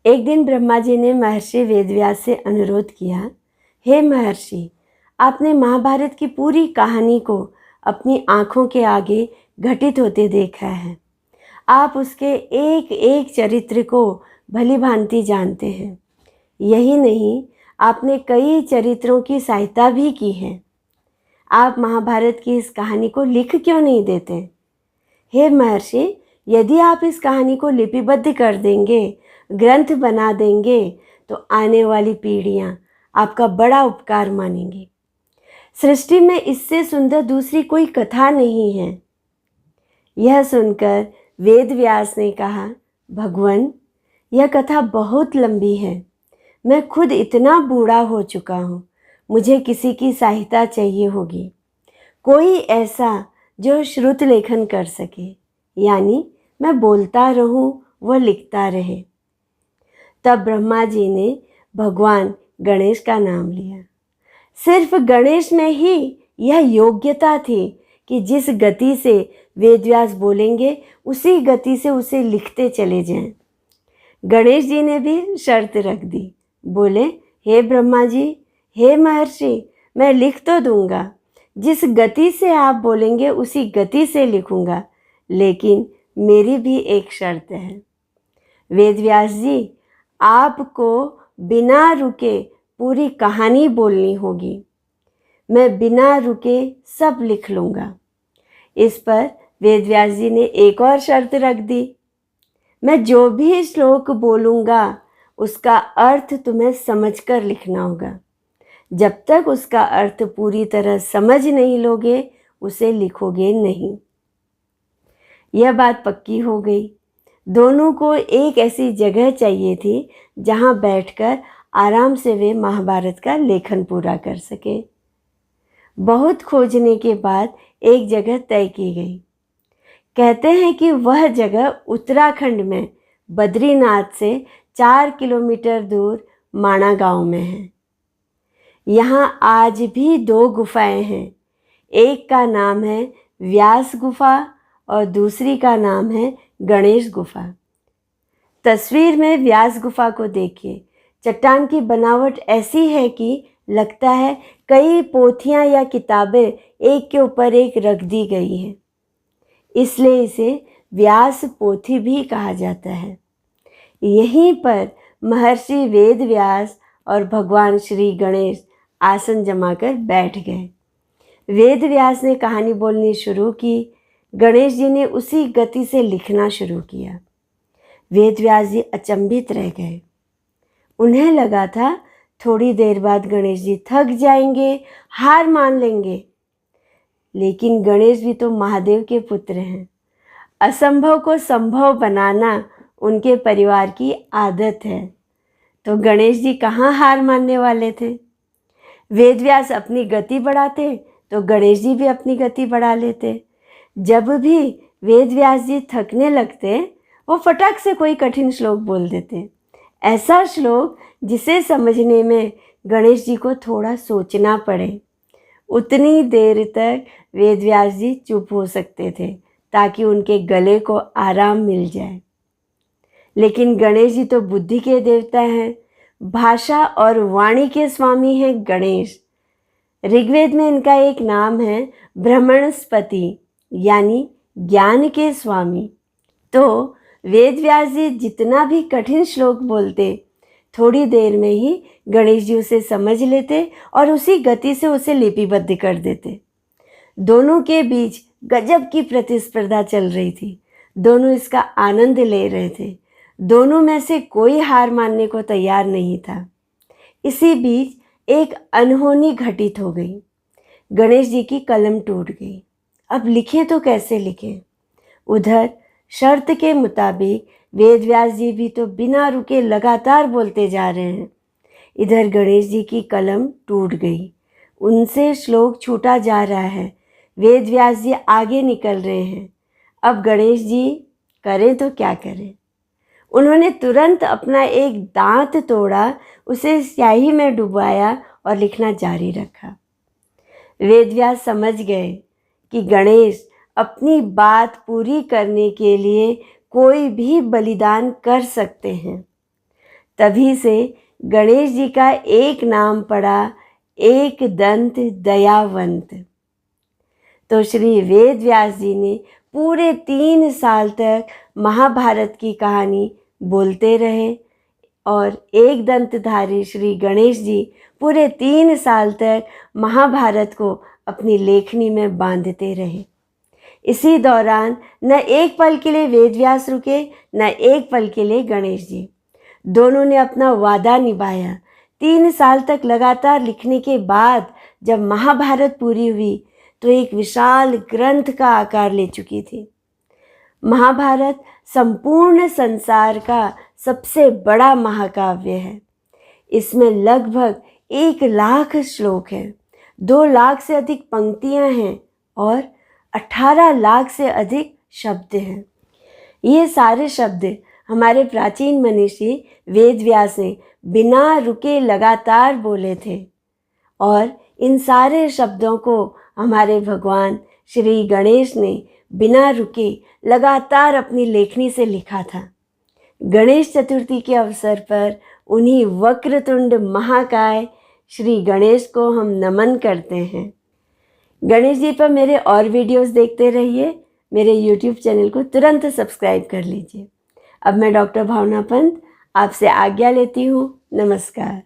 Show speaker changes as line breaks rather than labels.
एक दिन ब्रह्मा जी ने महर्षि वेदव्यास से अनुरोध किया, हे महर्षि, आपने महाभारत की पूरी कहानी को अपनी आँखों के आगे घटित होते देखा है। आप उसके एक एक चरित्र को भली भांति जानते हैं। यही नहीं, आपने कई चरित्रों की सहायता भी की है। आप महाभारत की इस कहानी को लिख क्यों नहीं देते? हे महर्षि, यदि आप इस कहानी को लिपिबद्ध कर देंगे, ग्रंथ बना देंगे, तो आने वाली पीढ़ियाँ आपका बड़ा उपकार मानेंगी। सृष्टि में इससे सुंदर दूसरी कोई कथा नहीं है। यह सुनकर वेदव्यास ने कहा, भगवान, यह कथा बहुत लंबी है। मैं खुद इतना बूढ़ा हो चुका हूँ, मुझे किसी की सहायता चाहिए होगी। कोई ऐसा जो श्रुत लेखन कर सके, यानी मैं बोलता रहूं, वह लिखता रहे। तब ब्रह्मा जी ने भगवान गणेश का नाम लिया। सिर्फ गणेश में ही यह योग्यता थी कि जिस गति से वेदव्यास बोलेंगे, उसी गति से उसे लिखते चले जाएं। गणेश जी ने भी शर्त रख दी। बोले, हे ब्रह्मा जी, हे महर्षि, मैं लिख तो दूंगा, जिस गति से आप बोलेंगे उसी गति से लिखूंगा, लेकिन मेरी भी एक शर्त है। वेदव्यास जी, आपको बिना रुके पूरी कहानी बोलनी होगी। मैं बिना रुके सब लिख लूँगा। इस पर वेदव्यास जी ने एक और शर्त रख दी। मैं जो भी श्लोक बोलूँगा उसका अर्थ तुम्हें समझकर लिखना होगा। जब तक उसका अर्थ पूरी तरह समझ नहीं लोगे, उसे लिखोगे नहीं। यह बात पक्की हो गई। दोनों को एक ऐसी जगह चाहिए थी जहाँ बैठकर आराम से वे महाभारत का लेखन पूरा कर सके। बहुत खोजने के बाद एक जगह तय की गई। कहते हैं कि वह जगह उत्तराखंड में बद्रीनाथ से 4 किलोमीटर दूर माणा गांव में है। यहाँ आज भी 2 गुफाएं हैं। एक का नाम है व्यास गुफा और दूसरी का नाम है गणेश गुफा। तस्वीर में व्यास गुफा को देखिए। चट्टान की बनावट ऐसी है कि लगता है कई पोथियाँ या किताबें एक के ऊपर एक रख दी गई हैं, इसलिए इसे व्यास पोथी भी कहा जाता है। यहीं पर महर्षि वेदव्यास और भगवान श्री गणेश आसन जमाकर बैठ गए। वेदव्यास ने कहानी बोलनी शुरू की। गणेश जी ने उसी गति से लिखना शुरू किया। वेदव्यास जी अचंभित रह गए। उन्हें लगा था थोड़ी देर बाद गणेश जी थक जाएंगे, हार मान लेंगे। लेकिन गणेश भी तो महादेव के पुत्र हैं। असंभव को संभव बनाना उनके परिवार की आदत है। तो गणेश जी कहाँ हार मानने वाले थे। वेदव्यास अपनी गति बढ़ाते तो गणेश जी भी अपनी गति बढ़ा लेते। जब भी वेदव्यास जी थकने लगते, वो फटाक से कोई कठिन श्लोक बोल देते। ऐसा श्लोक जिसे समझने में गणेश जी को थोड़ा सोचना पड़े। उतनी देर तक वेदव्यास जी चुप हो सकते थे ताकि उनके गले को आराम मिल जाए। लेकिन गणेश जी तो बुद्धि के देवता हैं, भाषा और वाणी के स्वामी हैं गणेश। ऋग्वेद में इनका एक नाम है ब्रह्मणस्पति, यानी ज्ञान के स्वामी। तो वेदव्यास जी जितना भी कठिन श्लोक बोलते, थोड़ी देर में ही गणेश जी उसे समझ लेते और उसी गति से उसे लिपिबद्ध कर देते। दोनों के बीच गजब की प्रतिस्पर्धा चल रही थी। दोनों इसका आनंद ले रहे थे। दोनों में से कोई हार मानने को तैयार नहीं था। इसी बीच एक अनहोनी घटित हो गई। गणेश जी की कलम टूट गई। अब लिखें तो कैसे लिखें? उधर शर्त के मुताबिक वेदव्यास जी भी तो बिना रुके लगातार बोलते जा रहे हैं। इधर गणेश जी की कलम टूट गई। उनसे श्लोक छूटा जा रहा है। वेदव्यास जी आगे निकल रहे हैं। अब गणेश जी करें तो क्या करें? उन्होंने तुरंत अपना एक दांत तोड़ा, उसे स्याही में डुबाया और लिखना जारी रखा। वेदव्यास समझ गए कि गणेश अपनी बात पूरी करने के लिए कोई भी बलिदान कर सकते हैं। तभी से गणेश जी का एक नाम पड़ा, एक दंत दयावंत। तो श्री वेद व्यास जी ने पूरे 3 साल तक महाभारत की कहानी बोलते रहे और एक दंतधारी श्री गणेश जी पूरे 3 साल तक महाभारत को अपनी लेखनी में बांधते रहे। इसी दौरान न एक पल के लिए वेदव्यास रुके, न एक पल के लिए गणेश जी। दोनों ने अपना वादा निभाया। 3 साल तक लगातार लिखने के बाद जब महाभारत पूरी हुई तो एक विशाल ग्रंथ का आकार ले चुकी थी। महाभारत संपूर्ण संसार का सबसे बड़ा महाकाव्य है। इसमें लगभग 1 लाख श्लोक हैं, 2 लाख से अधिक पंक्तियां हैं और 18 लाख से अधिक शब्द हैं। ये सारे शब्द हमारे प्राचीन मनीषी वेद व्यास ने बिना रुके लगातार बोले थे और इन सारे शब्दों को हमारे भगवान श्री गणेश ने बिना रुके लगातार अपनी लेखनी से लिखा था। गणेश चतुर्थी के अवसर पर उन्हीं वक्रतुंड महाकाय श्री गणेश को हम नमन करते हैं। गणेश जी पर मेरे और वीडियोस देखते रहिए। मेरे YouTube चैनल को तुरंत सब्सक्राइब कर लीजिए। अब मैं डॉक्टर भावना पंत आपसे आज्ञा लेती हूँ। नमस्कार।